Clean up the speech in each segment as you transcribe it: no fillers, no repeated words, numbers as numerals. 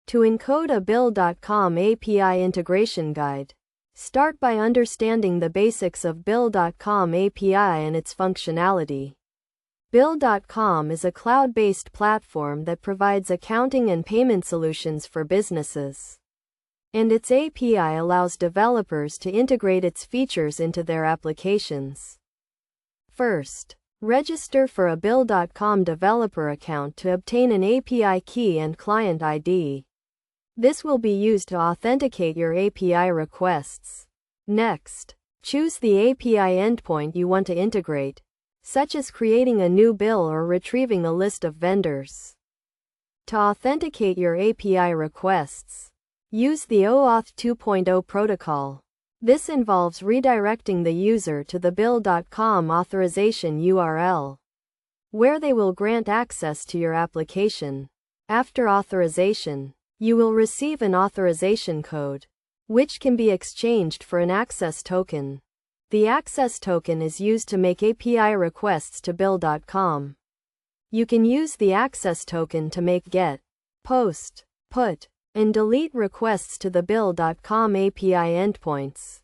To encode a Bill.com API integration guide, start by understanding the basics of Bill.com API and its functionality. Bill.com is a cloud-based platform that provides accounting and payment solutions for businesses, and its API allows developers to integrate its features into their applications. First, register for a Bill.com developer account to obtain an API key and client ID. This will be used to authenticate your API requests. Next, choose the API endpoint you want to integrate, such as creating a new bill or retrieving a list of vendors. To authenticate your API requests, use the OAuth 2.0 protocol. This involves redirecting the user to the Bill.com authorization URL, where they will grant access to your application. After authorization, you will receive an authorization code, which can be exchanged for an access token. The access token is used to make API requests to Bill.com. You can use the access token to make GET, POST, PUT, and delete requests to the Bill.com API endpoints.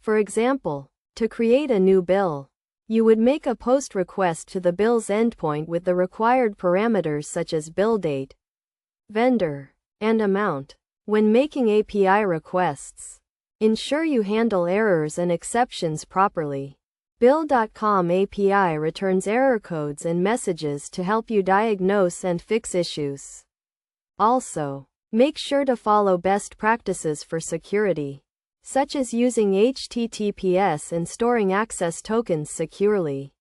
For example, to create a new bill, you would make a POST request to the bill's endpoint with the required parameters such as bill date, vendor, and amount. When making API requests, ensure you handle errors and exceptions properly. Bill.com API returns error codes and messages to help you diagnose and fix issues. Also, make sure to follow best practices for security, such as using HTTPS and storing access tokens securely.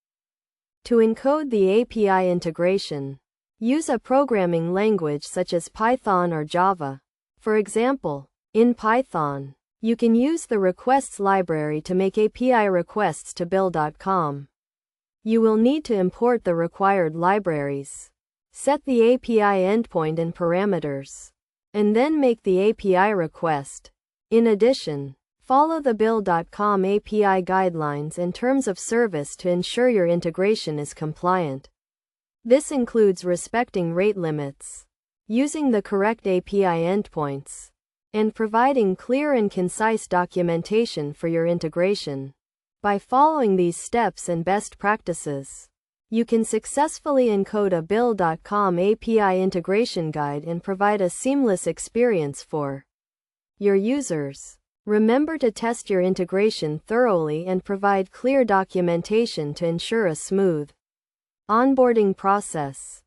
To encode the API integration, use a programming language such as Python or Java. For example, in Python, you can use the requests library to make API requests to Bill.com. You will need to import the required libraries, set the API endpoint and parameters, and then make the API request. In addition, follow the Bill.com API guidelines and terms of service to ensure your integration is compliant. This includes respecting rate limits, using the correct API endpoints, and providing clear and concise documentation for your integration. By following these steps and best practices, you can successfully encode a Bill.com API integration guide and provide a seamless experience for your users. Remember to test your integration thoroughly and provide clear documentation to ensure a smooth onboarding process.